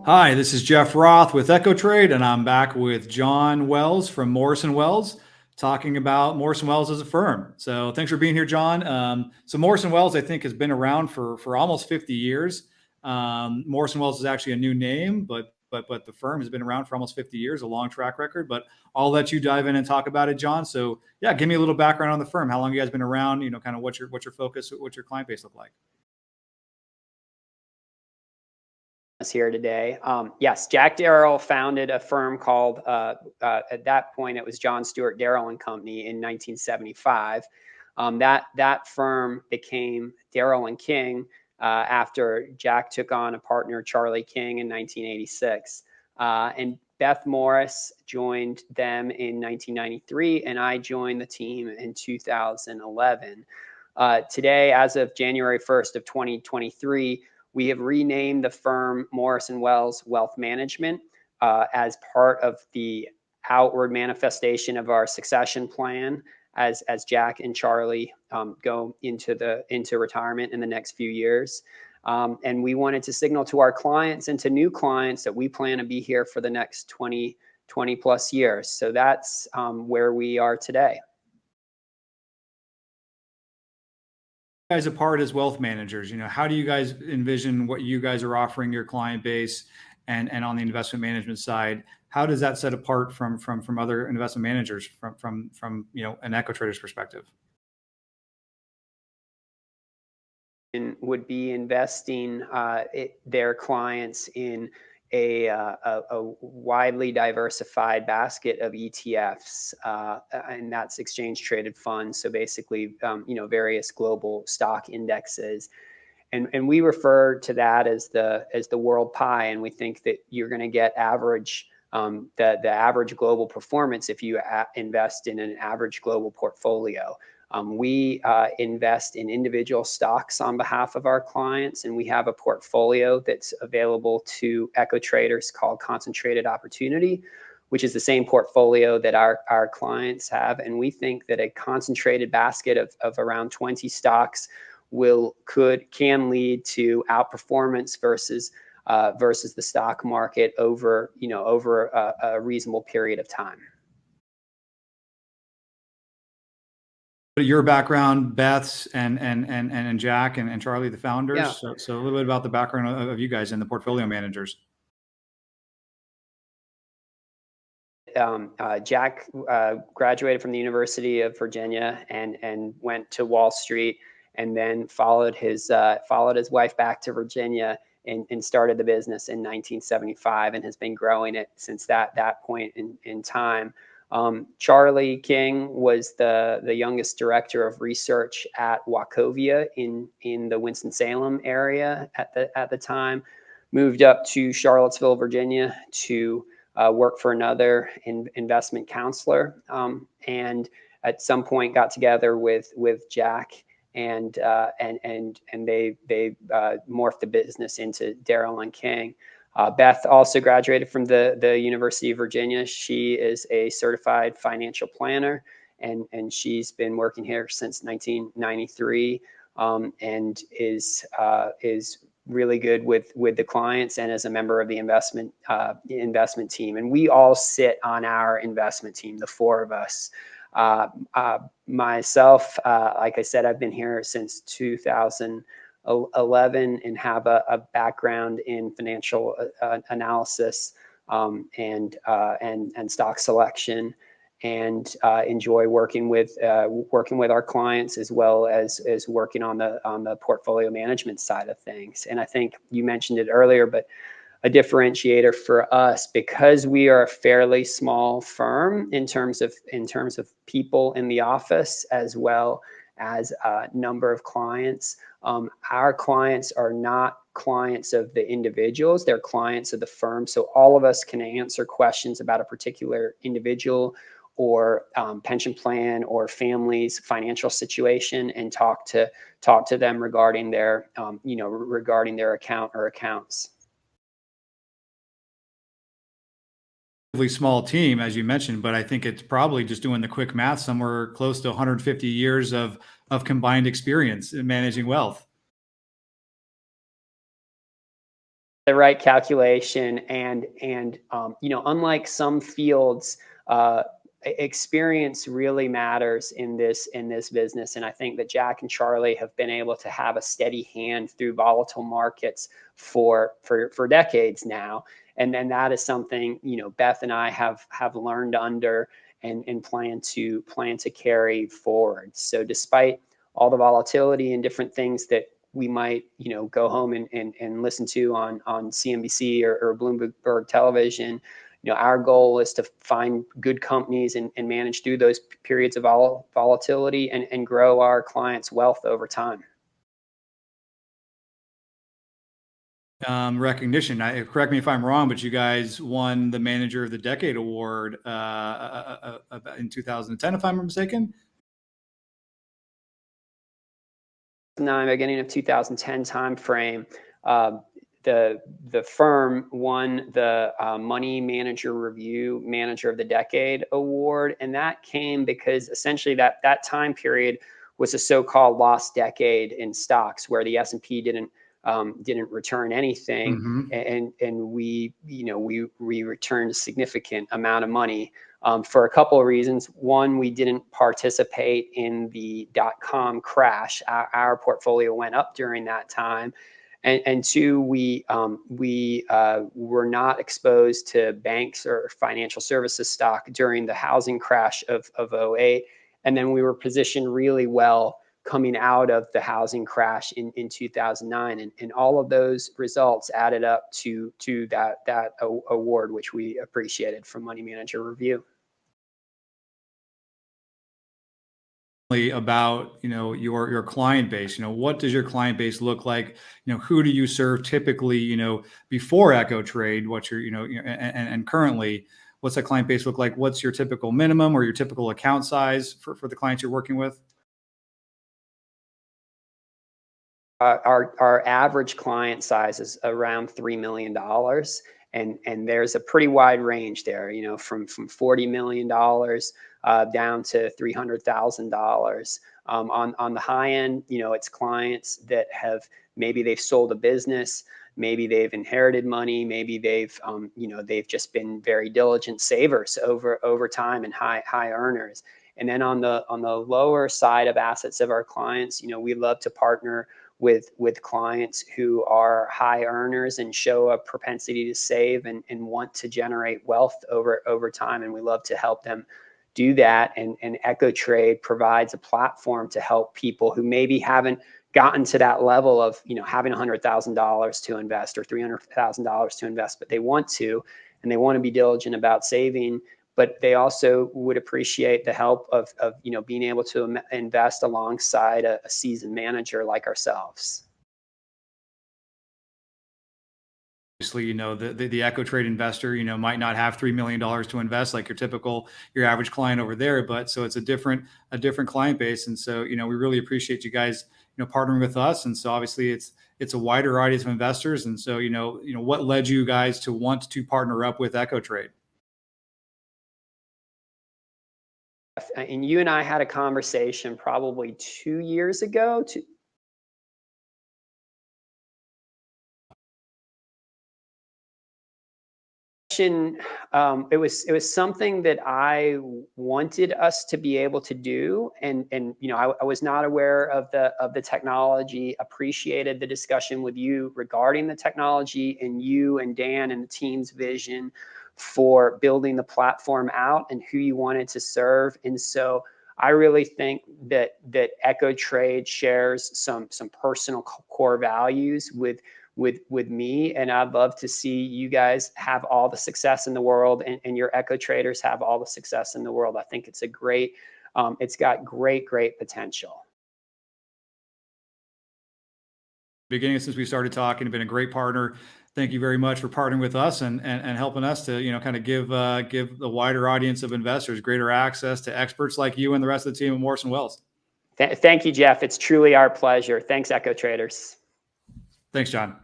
Hi, this is Jeff Roth with EchoTrade, and I'm back with John Wells from Morrison Wells, talking about Morrison Wells as a firm. So thanks for being here, John. So Morrison Wells, I think, has been around for almost 50 years. Morrison Wells is actually a new name, but the firm has been around for almost 50 years, a long track record. But I'll let you dive in and talk about it, John. So yeah, give me a little background on the firm. How long you guys been around? You know, kind of what's your focus, what's your client base look like? Us here today. Yes, Jack Darrell founded a firm called, at that point, it was John Stuart Darrell and Company in 1975. That firm became Darrell and King after Jack took on a partner, Charlie King, in 1986. And Beth Morris joined them in 1993, and I joined the team in 2011. Today, as of January 1st of 2023, we have renamed the firm Morrison Wells Wealth Management as part of the outward manifestation of our succession plan as Jack and Charlie go into retirement in the next few years. And we wanted to signal to our clients and to new clients that we plan to be here for the next 20 plus years. So that's where we are today. Guys apart as wealth managers, how do you guys envision what you guys are offering your client base, and on the investment management side, how does that set apart from other investment managers from an eco trader's perspective? And would be investing their clients in a widely diversified basket of ETFs, and that's exchange traded funds. So basically, various global stock indexes, and we refer to that as the world pie. And we think that you're going to get average. The average global performance if you invest in an average global portfolio. We invest in individual stocks on behalf of our clients, and we have a portfolio that's available to eco traders called Concentrated Opportunity, which is the same portfolio that our clients have. And we think that a concentrated basket of around 20 stocks can lead to outperformance versus the stock market over a reasonable period of time. Your background, Beth's, and Jack and Charlie, the founders. Yeah. So a little bit about the background of you guys and the portfolio managers. Jack graduated from the University of Virginia and went to Wall Street, and then followed his wife back to Virginia and started the business in 1975, and has been growing it since that point in time. Charlie King was the youngest director of research at Wachovia in the Winston-Salem area at the time. Moved up to Charlottesville, Virginia, to work for another investment counselor, and at some point got together with Jack, and they morphed the business into Darrell and King. Beth also graduated from the University of Virginia. She is a certified financial planner, and she's been working here since 1993, and is really good with the clients, and as a member of the investment team. And we all sit on our investment team, the four of us. Myself, like I said, I've been here since 2011 and have a background in financial analysis, and stock selection, and enjoy working with our clients, as well as working on the portfolio management side of things. And I think you mentioned it earlier, but a differentiator for us, because we are a fairly small firm in terms of people in the office, as well as number of clients. Our clients are not clients of the individuals, they're clients of the firm. So all of us can answer questions about a particular individual or pension plan or family's financial situation, and talk to them regarding their account or accounts. Small team, as you mentioned, but I think it's probably, just doing the quick math, somewhere close to 150 years of combined experience in managing wealth. the right calculation, and unlike some fields, experience really matters in this business. And I think that Jack and Charlie have been able to have a steady hand through volatile markets for decades now. And then that is something Beth and I have learned under, and plan to carry forward. So despite all the volatility and different things that we might go home and listen to on CNBC or Bloomberg television, our goal is to find good companies and manage through those periods of volatility, and grow our clients' wealth over time. Recognition. Correct me if I'm wrong, but you guys won the Manager of the Decade award in 2010, if I'm mistaken. Beginning of 2010 timeframe, the firm won the Money Manager Review Manager of the Decade award, and that came because essentially that time period was a so-called lost decade in stocks, where the S&P didn't return anything, and we returned a significant amount of money. For a couple of reasons. One, we didn't participate in the .com crash. Our portfolio went up during that time. And two, we were not exposed to banks or financial services stock during the housing crash of 08. And then we were positioned really well coming out of the housing crash in 2009. And all of those results added up to that award, which we appreciated from Money Manager Review. About your client base. What does your client base look like? Who do you serve typically? Before EchoTrade, what's your and currently, what's that client base look like? What's your typical minimum or your typical account size for the clients you're working with? Our average client size is around $3 million. And there's a pretty wide range there, from $40 million down to $300,000. On the high end, it's clients that maybe they've sold a business, maybe they've inherited money, maybe they've just been very diligent savers over time, and high earners. And then on the lower side of assets of our clients, we love to partner with clients who are high earners and show a propensity to save and want to generate wealth over time. And we love to help them do that. And EchoTrade provides a platform to help people who maybe haven't gotten to that level of having $100,000 to invest or $300,000 to invest, but they want to, and they want to be diligent about saving. But they also would appreciate the help of being able to invest alongside a seasoned manager like ourselves. Obviously, the EchoTrade investor, might not have $3 million to invest like your average client over there, but so it's a different client base. And so, we really appreciate you guys, partnering with us. And so obviously it's a wider audience of investors. And so, what led you guys to want to partner up with EchoTrade? And you and I had a conversation probably 2 years ago. It was something that I wanted us to be able to do, and I was not aware of the technology. Appreciated the discussion with you regarding the technology, and you and Dan and the team's vision for building the platform out and who you wanted to serve. And so I really think that EchoTrade shares some personal core values with me, and I'd love to see you guys have all the success in the world, and your EchoTraders have all the success in the world. I think it's it's got great potential. Beginning since we started talking, you've been a great partner. Thank you very much for partnering with us and helping us to kind of give the wider audience of investors greater access to experts like you and the rest of the team at Morrison Wells. Thank you, Jeff. It's truly our pleasure. Thanks, EchoTraders. Thanks, John.